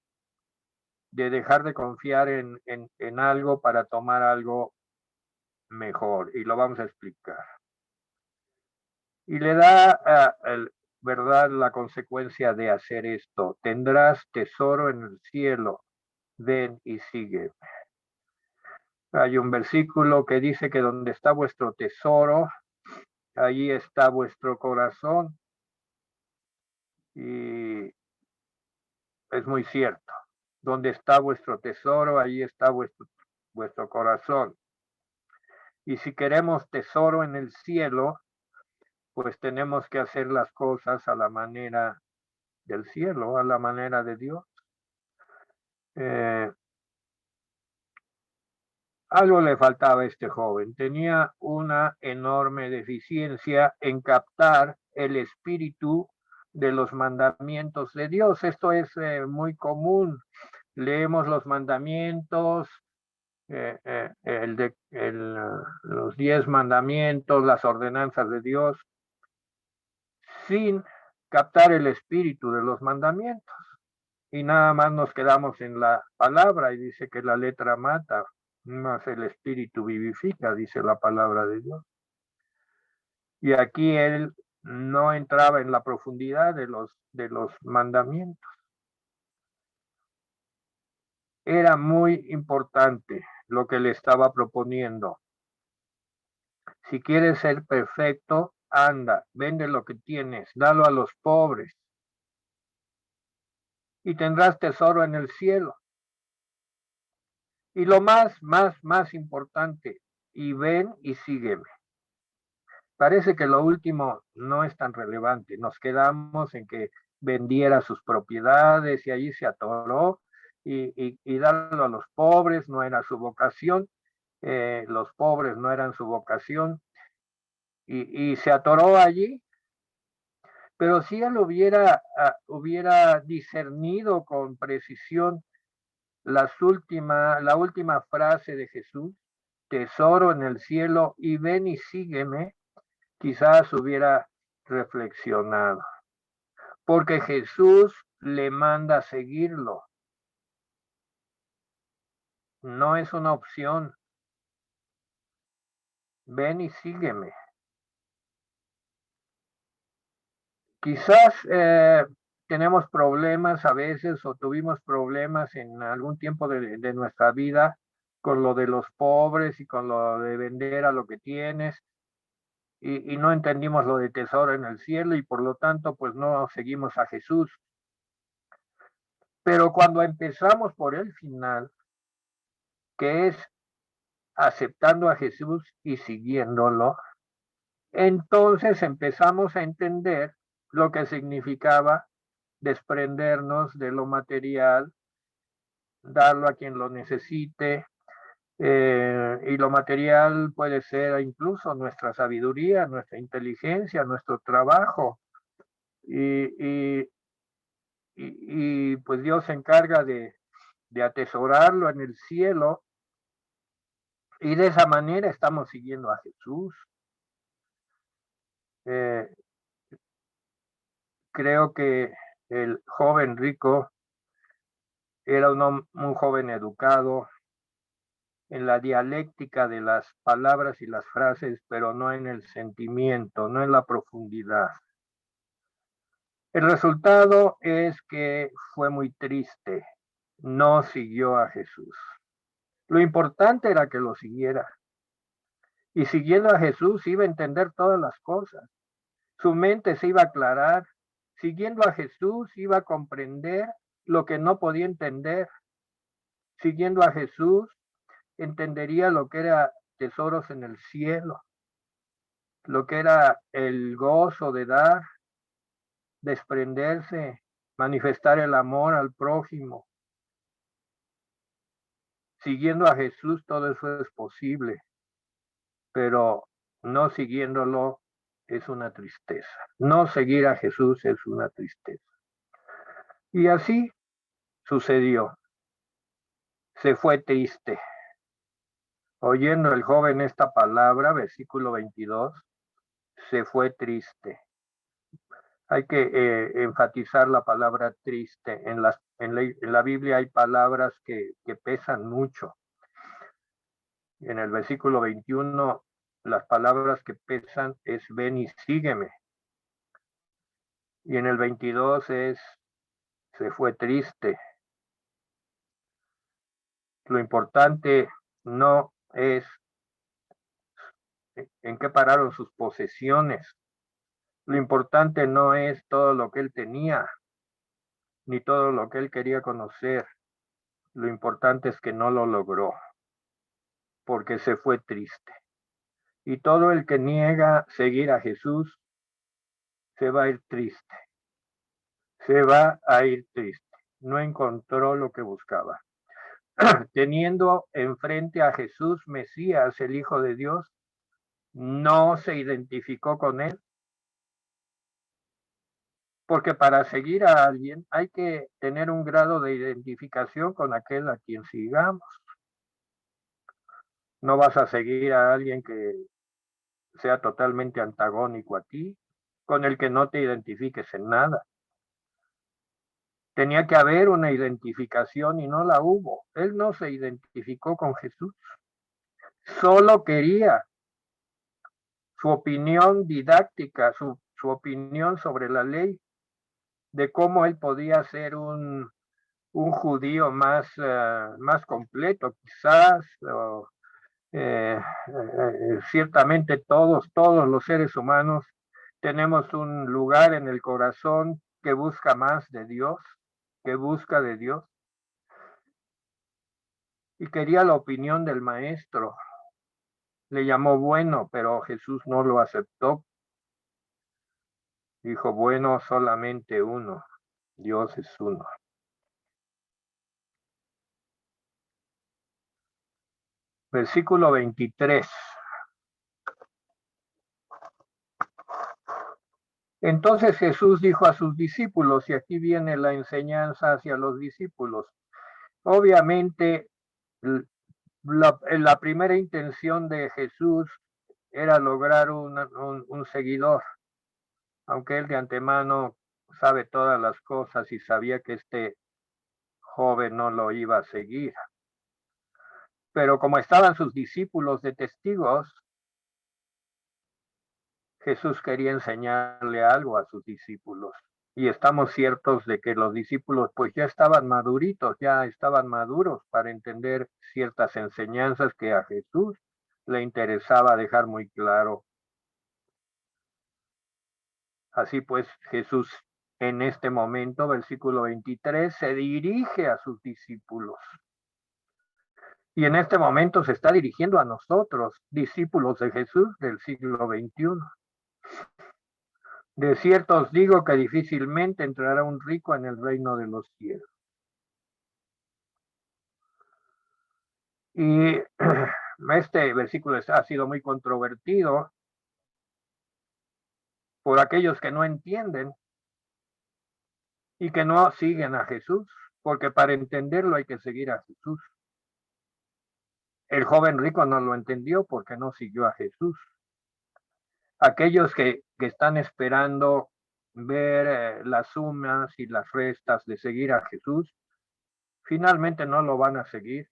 de dejar de confiar en algo para tomar algo mejor, y lo vamos a explicar. Y le da, ¿verdad?, la consecuencia de hacer esto. Tendrás tesoro en el cielo. Ven y sigue. Hay un versículo que dice que donde está vuestro tesoro, allí está vuestro corazón. Y es muy cierto. Donde está vuestro tesoro, allí está vuestro corazón. Y si queremos tesoro en el cielo, pues tenemos que hacer las cosas a la manera del cielo, a la manera de Dios. Algo le faltaba a este joven. Tenía una enorme deficiencia en captar el espíritu de los mandamientos de Dios. Esto es muy común. Leemos los mandamientos, los 10 mandamientos, las ordenanzas de Dios, sin captar el espíritu de los mandamientos. Y nada más nos quedamos en la palabra y dice que la letra mata, más el espíritu vivifica, dice la palabra de Dios. Y aquí él no entraba en la profundidad de los mandamientos. Era muy importante lo que le estaba proponiendo. Si quieres ser perfecto, anda, vende lo que tienes, dalo a los pobres y tendrás tesoro en el cielo. Y lo más importante, y ven y sígueme. Parece que lo último no es tan relevante. Nos quedamos en que vendiera sus propiedades y allí se atoró y darlo a los pobres no era su vocación. Los pobres no eran su vocación y se atoró allí. Pero si él hubiera discernido con precisión la última frase de Jesús, tesoro en el cielo y ven y sígueme, quizás hubiera reflexionado, porque Jesús le manda seguirlo. No es una opción. Ven y sígueme. Quizás tenemos problemas a veces o tuvimos problemas en algún tiempo de nuestra vida con lo de los pobres y con lo de vender a lo que tienes y no entendimos lo de tesoro en el cielo y por lo tanto pues no seguimos a Jesús. Pero cuando empezamos por el final, que es aceptando a Jesús y siguiéndolo, entonces empezamos a entender lo que significaba desprendernos de lo material, darlo a quien lo necesite, y lo material puede ser incluso nuestra sabiduría, nuestra inteligencia, nuestro trabajo, y pues Dios se encarga de atesorarlo en el cielo, y de esa manera estamos siguiendo a Jesús. Creo que el joven rico era un joven educado en la dialéctica de las palabras y las frases, pero no en el sentimiento, no en la profundidad. El resultado es que fue muy triste, no siguió a Jesús. Lo importante era que lo siguiera. Y siguiendo a Jesús iba a entender todas las cosas. Su mente se iba a aclarar. Siguiendo a Jesús iba a comprender lo que no podía entender. Siguiendo a Jesús entendería lo que era tesoros en el cielo, lo que era el gozo de dar, desprenderse, manifestar el amor al prójimo. Siguiendo a Jesús todo eso es posible, pero no siguiéndolo es una tristeza. No seguir a Jesús es una tristeza. Y así sucedió. Se fue triste. Oyendo el joven esta palabra, versículo 22, se fue triste. Hay que enfatizar la palabra triste. En la Biblia hay palabras que pesan mucho. En el versículo 21, las palabras que pesan es ven y sígueme. Y en el 22 se fue triste. Lo importante no es en qué pararon sus posesiones. Lo importante no es todo lo que él tenía, ni todo lo que él quería conocer. Lo importante es que no lo logró, porque se fue triste. Y todo el que niega seguir a Jesús se va a ir triste. Se va a ir triste. No encontró lo que buscaba. Teniendo enfrente a Jesús, Mesías, el Hijo de Dios, no se identificó con él. Porque para seguir a alguien hay que tener un grado de identificación con aquel a quien sigamos. No vas a seguir a alguien que sea totalmente antagónico a ti, con el que no te identifiques en nada. Tenía que haber una identificación y no la hubo. Él no se identificó con Jesús. Solo quería su opinión didáctica, su opinión sobre la ley, de cómo él podía ser un judío más completo, quizás. Ciertamente todos los seres humanos tenemos un lugar en el corazón que busca más de Dios, que busca de Dios. Y quería la opinión del maestro. Le llamó bueno, pero Jesús no lo aceptó. Dijo, bueno, solamente uno. Dios es uno. Versículo 23. Entonces Jesús dijo a sus discípulos, y aquí viene la enseñanza hacia los discípulos. Obviamente, la primera intención de Jesús era lograr un seguidor, aunque él de antemano sabe todas las cosas y sabía que este joven no lo iba a seguir. Pero como estaban sus discípulos de testigos, Jesús quería enseñarle algo a sus discípulos. Y estamos ciertos de que los discípulos pues ya estaban maduritos, ya estaban maduros para entender ciertas enseñanzas que a Jesús le interesaba dejar muy claro. Así pues, Jesús en este momento, versículo 23, se dirige a sus discípulos. Y en este momento se está dirigiendo a nosotros, discípulos de Jesús del siglo XXI. De cierto os digo que difícilmente entrará un rico en el reino de los cielos. Y este versículo ha sido muy controvertido por aquellos que no entienden y que no siguen a Jesús, porque para entenderlo hay que seguir a Jesús. El joven rico no lo entendió porque no siguió a Jesús. Aquellos que están esperando ver las sumas y las restas de seguir a Jesús, finalmente no lo van a seguir.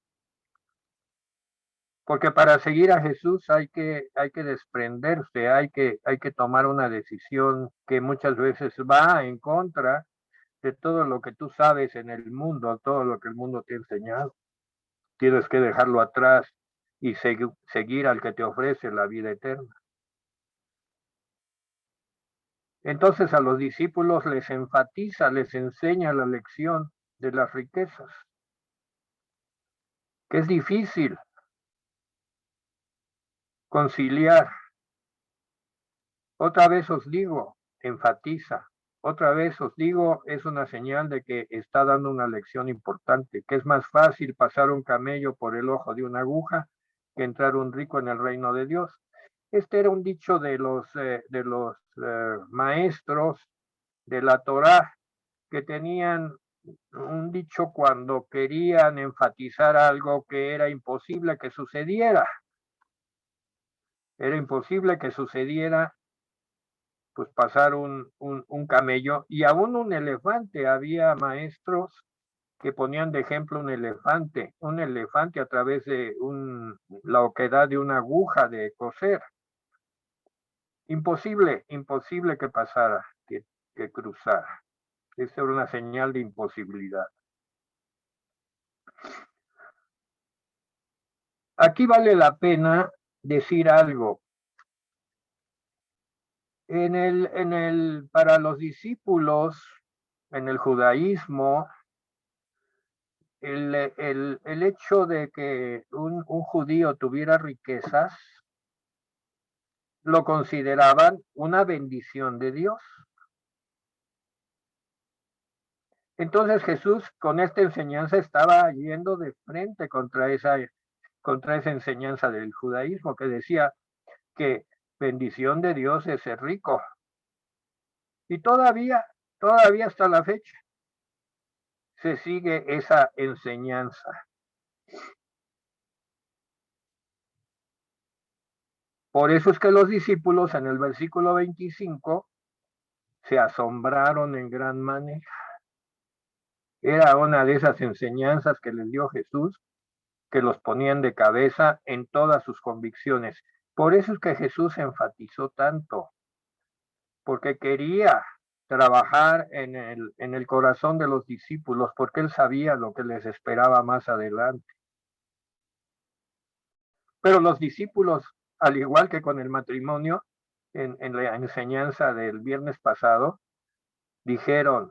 Porque para seguir a Jesús hay que desprenderse, hay que tomar una decisión que muchas veces va en contra de todo lo que tú sabes en el mundo, todo lo que el mundo te ha enseñado. Tienes que dejarlo atrás y seguir al que te ofrece la vida eterna. Entonces a los discípulos les enfatiza, les enseña la lección de las riquezas, que es difícil conciliar. Otra vez os digo, enfatiza, otra vez os digo, es una señal de que está dando una lección importante, que es más fácil pasar un camello por el ojo de una aguja que entrar un rico en el reino de Dios. Este era un dicho de los maestros de la Torá, que tenían un dicho cuando querían enfatizar algo que era imposible que sucediera. Era imposible que sucediera, pues pasar un camello y aún un elefante. Había maestros que ponían de ejemplo un elefante a través de la oquedad de una aguja de coser. Imposible que pasara, que cruzar. Esa era una señal de imposibilidad. Aquí vale la pena decir algo. Para los discípulos, en el judaísmo, el hecho de que un judío tuviera riquezas, lo consideraban una bendición de Dios. Entonces Jesús con esta enseñanza estaba yendo de frente contra esa enseñanza del judaísmo que decía que bendición de Dios es ser rico. Y todavía hasta la fecha se sigue esa enseñanza. Por eso es que los discípulos en el versículo 25 se asombraron en gran manera. Era una de esas enseñanzas que les dio Jesús, que los ponían de cabeza en todas sus convicciones. Por eso es que Jesús enfatizó tanto, porque quería trabajar en el corazón de los discípulos, porque él sabía lo que les esperaba más adelante. Pero los discípulos, al igual que con el matrimonio, en la enseñanza del viernes pasado, dijeron,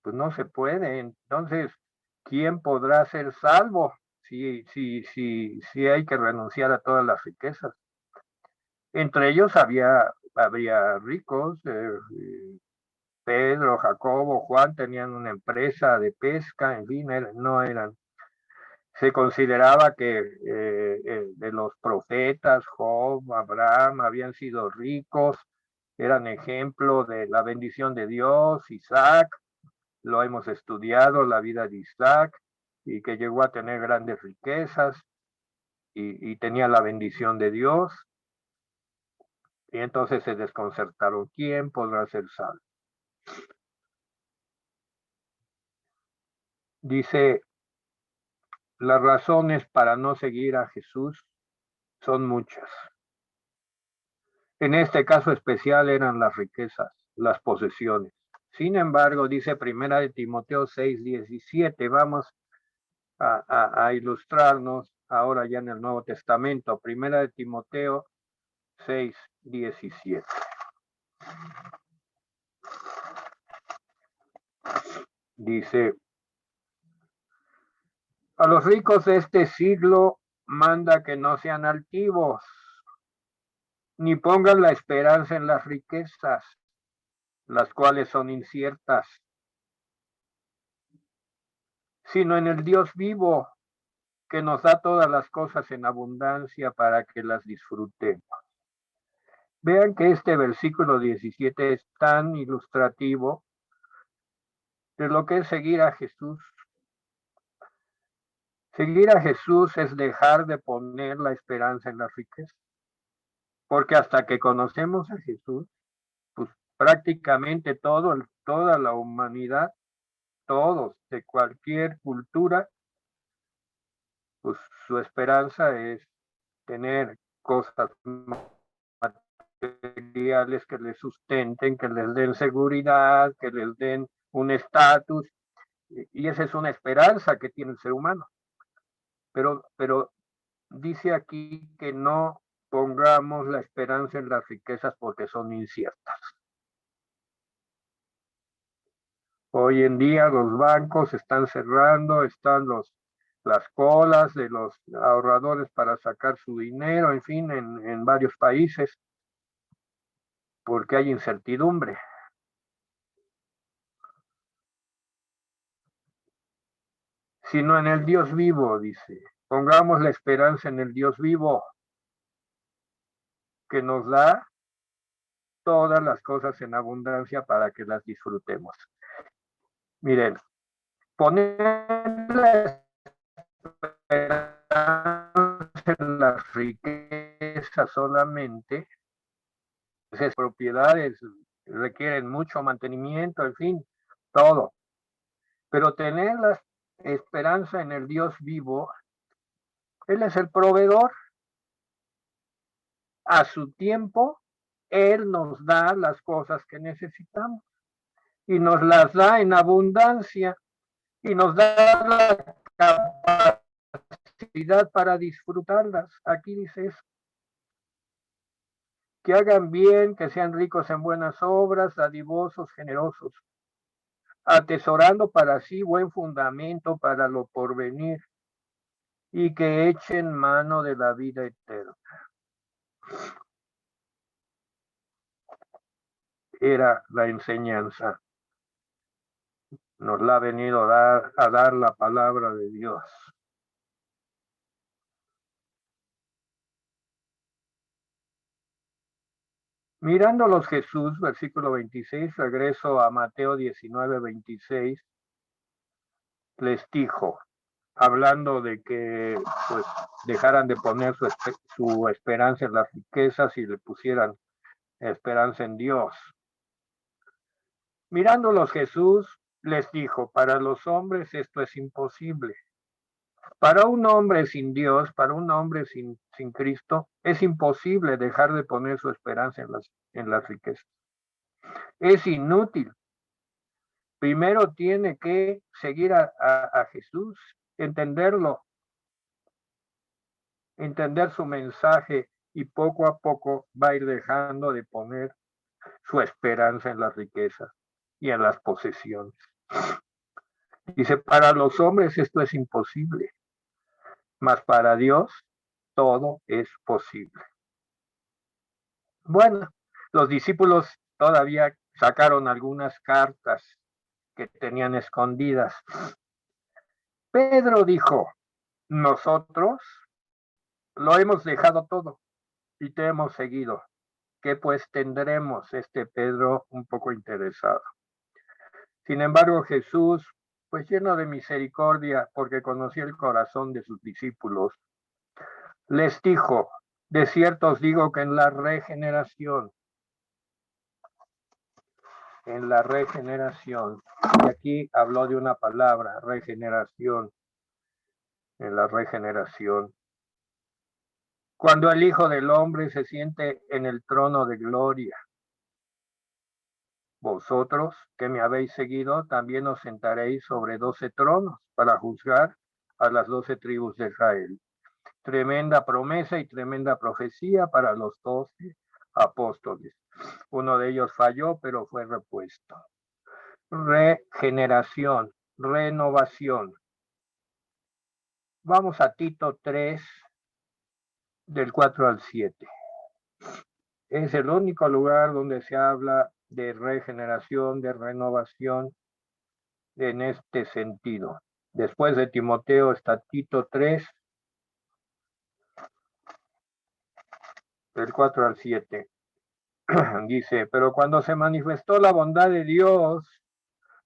pues no se puede, entonces, ¿quién podrá ser salvo si hay que renunciar a todas las riquezas? Entre ellos habría ricos, Pedro, Jacobo, Juan tenían una empresa de pesca, en fin, se consideraba que de los profetas, Job, Abraham, habían sido ricos, eran ejemplo de la bendición de Dios. Isaac, lo hemos estudiado, la vida de Isaac, y que llegó a tener grandes riquezas y tenía la bendición de Dios. Y entonces se desconcertaron, ¿quién podrá ser salvo? Dice, las razones para no seguir a Jesús son muchas. En este caso especial eran las riquezas, las posesiones. Sin embargo, dice Primera de Timoteo 6:17, vamos a ilustrarnos ahora ya en el Nuevo Testamento. Primera de Timoteo 6:17. Dice, a los ricos de este siglo manda que no sean altivos, ni pongan la esperanza en las riquezas, las cuales son inciertas, sino en el Dios vivo, que nos da todas las cosas en abundancia para que las disfrutemos. Vean que este versículo 17 es tan ilustrativo de lo que es seguir a Jesús. Seguir a Jesús es dejar de poner la esperanza en las riquezas, porque hasta que conocemos a Jesús, pues prácticamente toda la humanidad, todos de cualquier cultura, pues su esperanza es tener cosas materiales que les sustenten, que les den seguridad, que les den un estatus, y esa es una esperanza que tiene el ser humano. Pero dice aquí que no pongamos la esperanza en las riquezas porque son inciertas. Hoy en día los bancos están cerrando, están las colas de los ahorradores para sacar su dinero, en fin, en varios países, porque hay incertidumbre. Sino en el Dios vivo, dice. Pongamos la esperanza en el Dios vivo, que nos da todas las cosas en abundancia para que las disfrutemos. Miren, poner la esperanza en las riquezas solamente, esas propiedades requieren mucho mantenimiento, en fin, todo. Pero tener la esperanza en el Dios vivo, Él es el proveedor. A su tiempo, Él nos da las cosas que necesitamos. y nos las da en abundancia y nos da la capacidad para disfrutarlas. Aquí dice eso. Que hagan bien, que sean ricos en buenas obras, dadivosos, generosos, atesorando para sí buen fundamento para lo porvenir, y que echen mano de la vida eterna. Era la enseñanza. Nos la ha venido a dar la palabra de Dios. Mirándolos Jesús, versículo 26, regreso a Mateo 19, 26, les dijo, hablando de que pues dejaran de poner su esperanza en las riquezas y le pusieran esperanza en Dios. Mirándolos Jesús les dijo, para los hombres esto es imposible. Para un hombre sin Dios, para un hombre sin Cristo, es imposible dejar de poner su esperanza en las riquezas. Es inútil. Primero tiene que seguir a Jesús, entenderlo, entender su mensaje, y poco a poco va a ir dejando de poner su esperanza en las riquezas y en las posesiones. Dice, para los hombres esto es imposible, mas para Dios todo es posible. Bueno, los discípulos todavía sacaron algunas cartas que tenían escondidas. Pedro dijo, nosotros lo hemos dejado todo y te hemos seguido. ¿Qué pues tendremos? Pedro un poco interesado. Sin embargo, Jesús, pues lleno de misericordia, porque conocía el corazón de sus discípulos, les dijo, de cierto os digo que en la regeneración, y aquí habló de una palabra, regeneración, en la regeneración, cuando el Hijo del Hombre se siente en el trono de gloria, vosotros que me habéis seguido, también os sentaréis sobre 12 tronos para juzgar a las 12 tribus de Israel. Tremenda promesa y tremenda profecía para los 12 apóstoles. Uno de ellos falló, pero fue repuesto. Regeneración, renovación. Vamos a Tito 3, del 4 al 7. Es el único lugar donde se habla de regeneración, de renovación, en este sentido. Después de Timoteo está Tito 3, del 4 al 7. Dice, pero cuando se manifestó la bondad de Dios,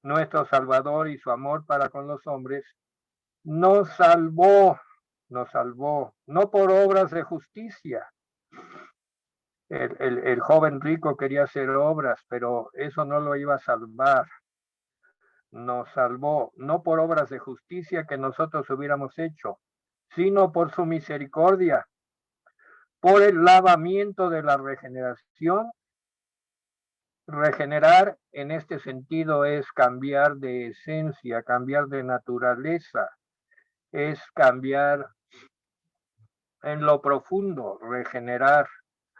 nuestro Salvador, y su amor para con los hombres, nos salvó, no por obras de justicia. El joven rico quería hacer obras, pero eso no lo iba a salvar. Nos salvó, no por obras de justicia que nosotros hubiéramos hecho, sino por su misericordia, por el lavamiento de la regeneración. Regenerar en este sentido es cambiar de esencia, cambiar de naturaleza, es cambiar en lo profundo, regenerar.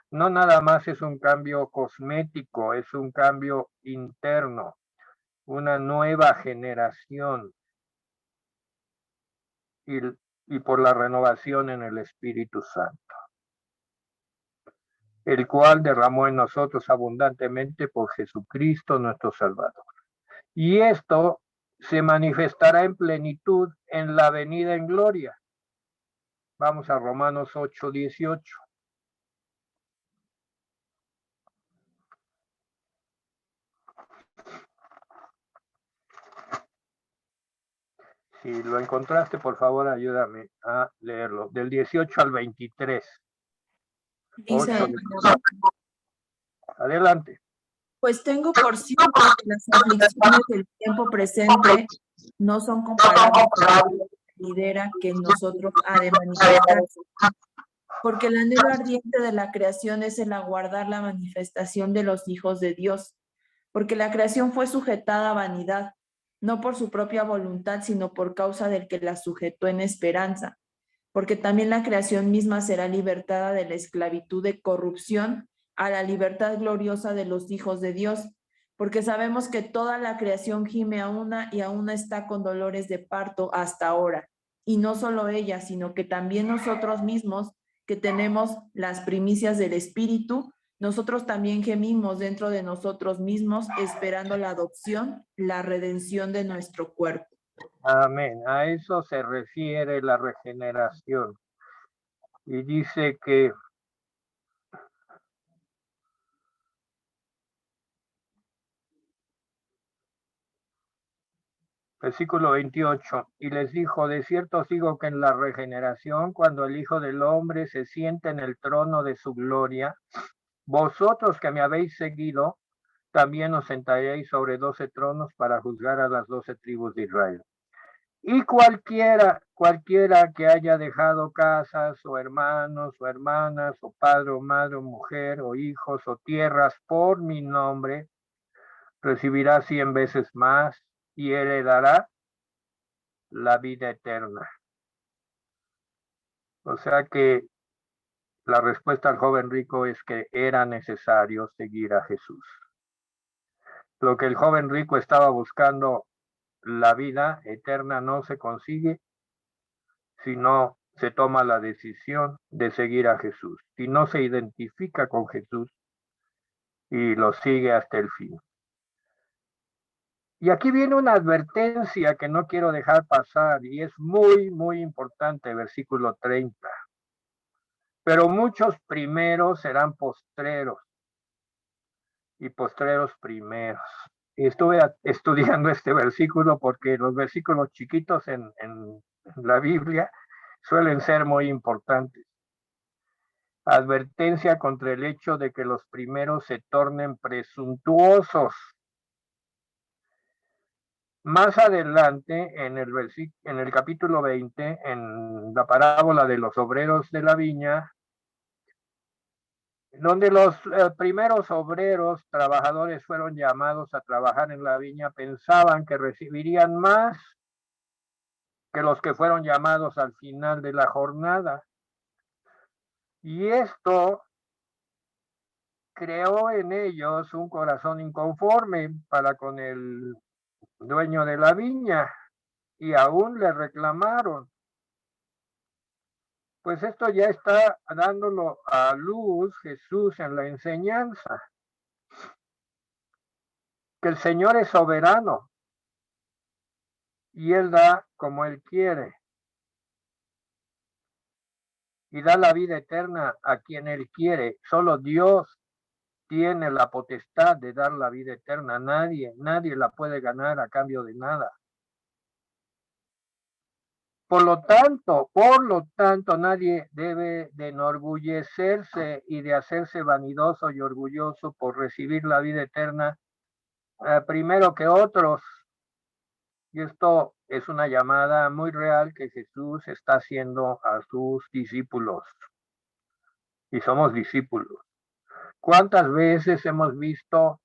No nada más es un cambio cosmético, es un cambio interno, una nueva generación, y por la renovación en el Espíritu Santo, el cual derramó en nosotros abundantemente por Jesucristo nuestro Salvador. Y esto se manifestará en plenitud en la venida en gloria. Vamos a Romanos 8, 18. Si lo encontraste, por favor, ayúdame a leerlo. Del 18 al 23. Dice, 8. Adelante. pues tengo por cierto que las aflicciones del tiempo presente no son comparables con la venidera que en nosotros ha de manifestarse. Porque el anhelo ardiente de la creación es el aguardar la manifestación de los hijos de Dios, porque la creación fue sujetada a vanidad, no por su propia voluntad, sino por causa del que la sujetó en esperanza, porque también la creación misma será libertada de la esclavitud de corrupción a la libertad gloriosa de los hijos de Dios, porque sabemos que toda la creación gime a una y a una está con dolores de parto hasta ahora. Y no solo ella, sino que también nosotros mismos, que tenemos las primicias del Espíritu, nosotros también gemimos dentro de nosotros mismos, esperando la adopción, la redención de nuestro cuerpo. Amén. A eso se refiere la regeneración. Y dice que versículo 28, y les dijo, de cierto os digo que en la regeneración, cuando el Hijo del Hombre se siente en el trono de su gloria, vosotros que me habéis seguido, también os sentaréis sobre 12 tronos para juzgar a las 12 tribus de Israel. Y cualquiera que haya dejado casas, o hermanos, o hermanas, o padre, o madre, o mujer, o hijos, o tierras, por mi nombre, recibirá 100 veces más y heredará la vida eterna. O sea que la respuesta al joven rico es que era necesario seguir a Jesús. Lo que el joven rico estaba buscando, la vida eterna, no se consigue si no se toma la decisión de seguir a Jesús, si no se identifica con Jesús y lo sigue hasta el fin. Y aquí viene una advertencia que no quiero dejar pasar y es muy, muy importante, versículo 30. Pero muchos primeros serán postreros y postreros primeros. Y estuve estudiando este versículo porque los versículos chiquitos en la Biblia suelen ser muy importantes. Advertencia contra el hecho de que los primeros se tornen presuntuosos. Más adelante, en el capítulo 20, en la parábola de los obreros de la viña, donde los primeros obreros trabajadores fueron llamados a trabajar en la viña, pensaban que recibirían más que los que fueron llamados al final de la jornada. Y esto creó en ellos un corazón inconforme para con el dueño de la viña y aún le reclamaron. Pues esto ya está dándolo a luz Jesús en la enseñanza, que el Señor es soberano y Él da como Él quiere y da la vida eterna a quien Él quiere. Solo Dios tiene la potestad de dar la vida eterna. Nadie la puede ganar a cambio de nada. Por lo tanto, nadie debe de enorgullecerse y de hacerse vanidoso y orgulloso por recibir la vida eterna primero que otros. Y esto es una llamada muy real que Jesús está haciendo a sus discípulos. Y somos discípulos. ¿Cuántas veces hemos visto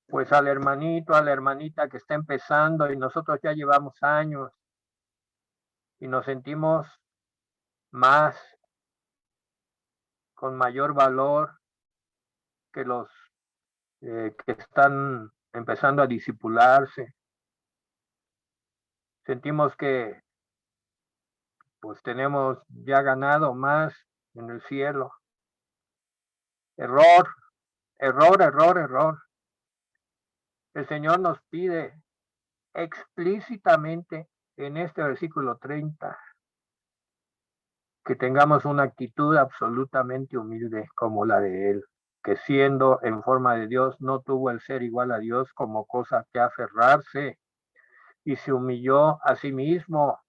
pues al hermanito, a la hermanita que está empezando y nosotros ya llevamos años y nos sentimos más, con mayor valor que los que están empezando a discipularse? Sentimos que pues tenemos ya ganado más en el cielo. Error, error, error, error. El Señor nos pide explícitamente en este versículo 30 que tengamos una actitud absolutamente humilde como la de Él, que siendo en forma de Dios no tuvo el ser igual a Dios como cosa que aferrarse y se humilló a sí mismo,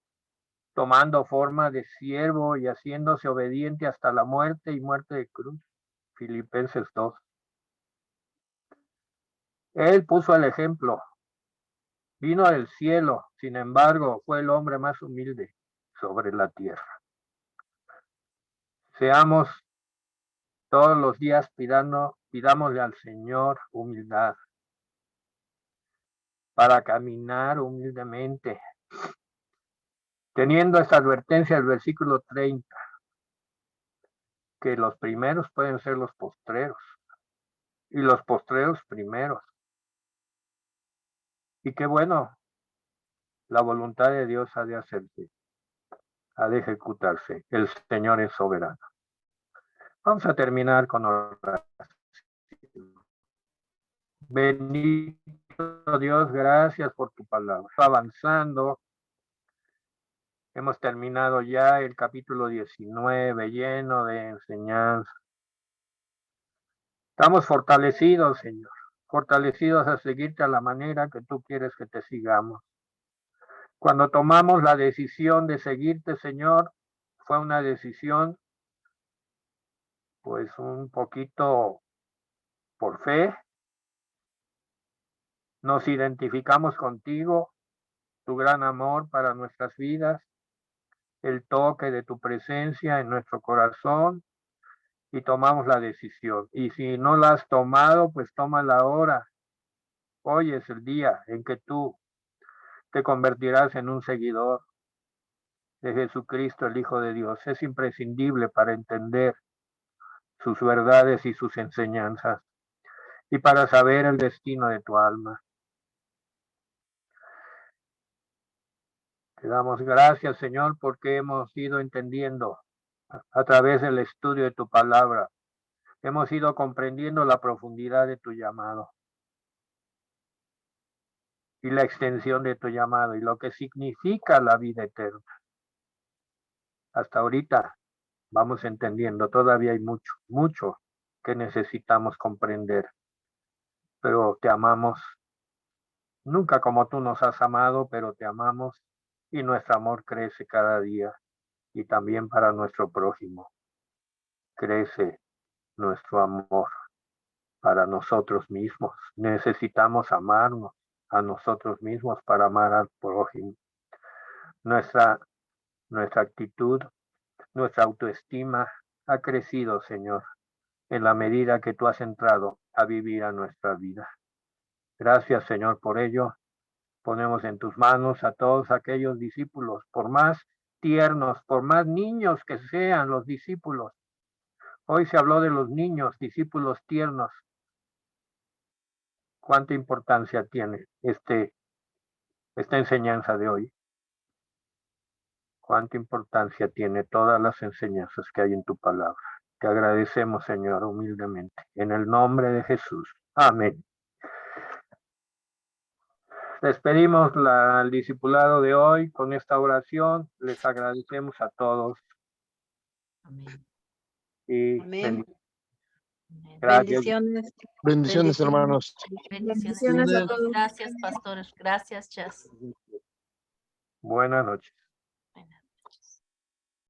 tomando forma de siervo y haciéndose obediente hasta la muerte y muerte de cruz. Filipenses 2. Él puso el ejemplo, vino del cielo, sin embargo, fue el hombre más humilde sobre la tierra. Seamos todos los días pidámosle al Señor humildad, para caminar humildemente. Teniendo esta advertencia del versículo 30, que los primeros pueden ser los postreros y los postreros primeros. Y qué bueno, la voluntad de Dios ha de hacerse, ha de ejecutarse. El Señor es soberano. Vamos a terminar con oración. Bendito Dios, gracias por tu palabra. Avanzando, hemos terminado ya el capítulo 19, lleno de enseñanza. Estamos fortalecidos, Señor, fortalecidos a seguirte a la manera que tú quieres que te sigamos. Cuando tomamos la decisión de seguirte, Señor, fue una decisión, pues un poquito por fe. Nos identificamos contigo, tu gran amor para nuestras vidas, el toque de tu presencia en nuestro corazón y tomamos la decisión. Y si no la has tomado, pues tómala ahora. Hoy es el día en que tú te convertirás en un seguidor de Jesucristo, el Hijo de Dios. Es imprescindible para entender sus verdades y sus enseñanzas y para saber el destino de tu alma. Te damos gracias, Señor, porque hemos ido entendiendo a través del estudio de tu palabra. Hemos ido comprendiendo la profundidad de tu llamado y la extensión de tu llamado y lo que significa la vida eterna. Hasta ahorita vamos entendiendo, todavía hay mucho, mucho que necesitamos comprender, pero te amamos, nunca como tú nos has amado, pero te amamos y nuestro amor crece cada día y también para nuestro prójimo. Crece nuestro amor para nosotros mismos. Necesitamos amarnos a nosotros mismos para amar al prójimo. Nuestra actitud, nuestra autoestima ha crecido, Señor, en la medida que tú has entrado a vivir a nuestra vida. Gracias, Señor, por ello. Ponemos en tus manos a todos aquellos discípulos, por más tiernos, por más niños que sean los discípulos. Hoy se habló de los niños, discípulos tiernos. ¿Cuánta importancia tiene esta enseñanza de hoy? ¿Cuánta importancia tiene todas las enseñanzas que hay en tu palabra? Te agradecemos, Señor, humildemente. En el nombre de Jesús. Amén. Despedimos el discipulado de hoy con esta oración. Les agradecemos a todos. Amén. Y Amén. gracias. Bendiciones. Bendiciones, hermanos. Bendiciones a todos. Gracias, pastores. Gracias, Chas. Buenas noches.